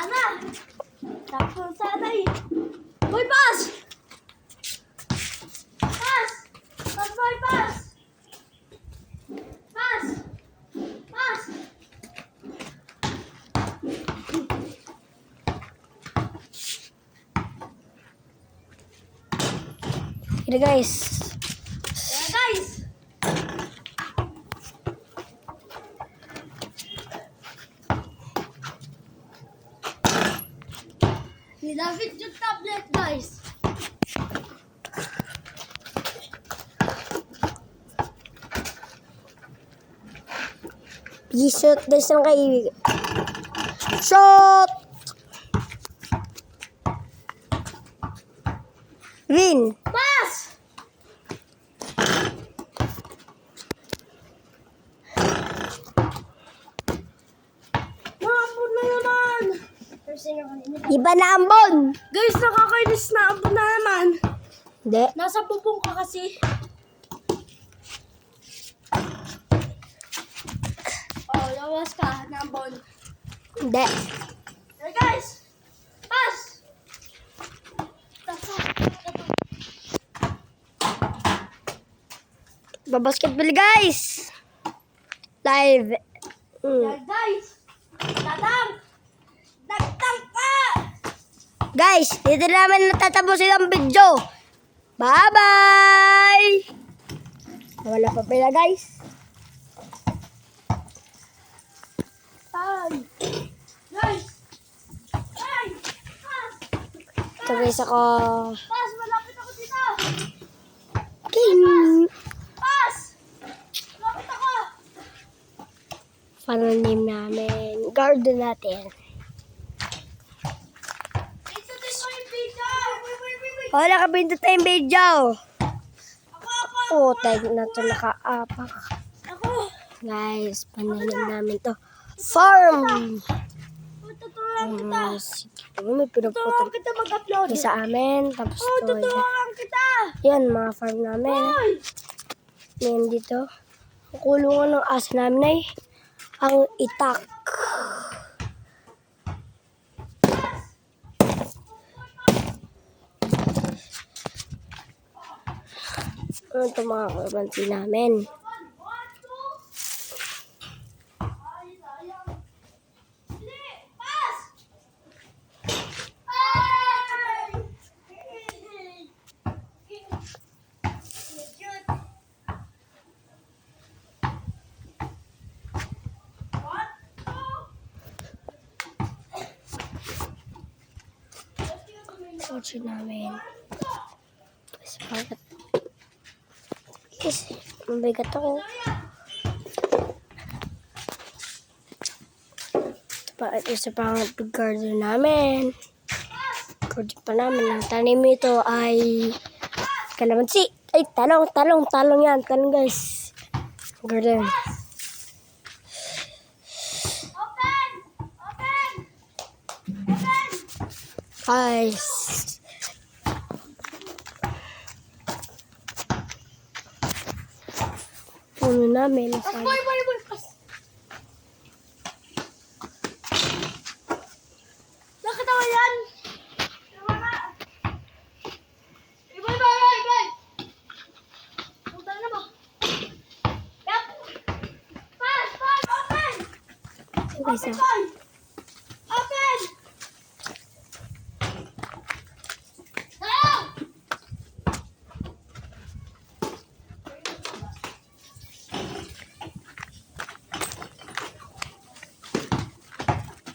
Sana. Tapos sana eh. Uy, pass! Pass! Pass, boy, pass! Pass! Pass! Here guys. Yeah, guys! Nilamit yung tablet, guys. Shoot guys ng kaibigan. Shot! Win! Pass! Nakapon na naman! Iba na ambon! Guys, nakakainis na ang na naman. Hindi. Nasa bubong ka kasi. Oh, lawas ka, nambon. Hindi. Hey guys! Pass! Babasketball guys! Live. Yeah, guys! Tatang! Nagtang ka! Guys, dito namin natatapusin ang video. Bye-bye! Wala pa pala guys. Ay! Guys! Ay! Pass! Ito guys ako. Pass! Malapit ako dito! King! Pass! Malapit ako! Final name namin. Garden natin. Ito din ko yung video! Wait! Wala ka binto tayong video. Ako! Oh, tag na to nakaapak. Ako! Guys, pananim namin to. Farm! Tuturuan kita! Sige, may Tuturuan pinagputol kita mag-upload! sa amin. Tapos Oh, to. tuturuan kita! Yan, mga farm namin. Ay! Yan dito. Ang kulungan ng aso namin ay ang itak. Ano ito mga kabansi namin? Kotse namin. Kasi bakit? Yes, mabigat ako. Ito pa, ito sa pang garden namin. Garden pa namin. Ang tanim ito ay kalamansi. Ay, talong yan. Talong guys. Garden. Open! Open! Open! Guys. Puno namin. Boy! Pass! Nakatawa yan! Nawala! Boy! Punta na ba? Yap! Pass! Open! Guys, Open, boy! Open! Hello!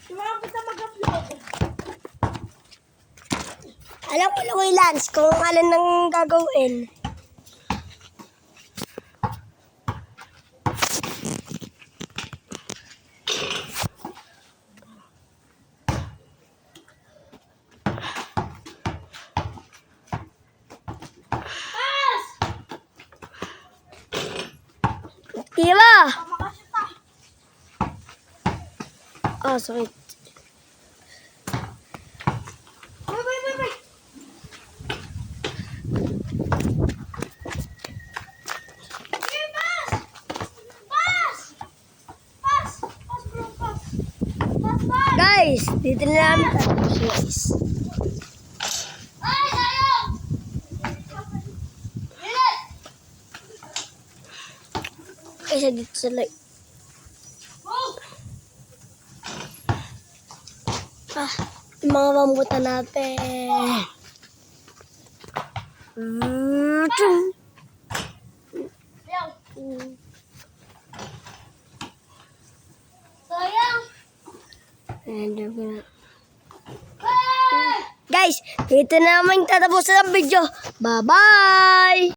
Tumakas kita mag-upload. alam ko lang yung Lance kung alin nang gagawin. Pass! Diba? Makasya ta. Oh, sakit. Boy! Here, pass! Pass! Pass! Pass, bro, pass! Pass! Guys, guys. Dito na namin tatapos guys. Ay, sayang! Bilis! Isa dito sa light. Yung mga rambutan natin. Sayang! Sayang! Guys, dito na naman tatapos ang video. Bye-bye!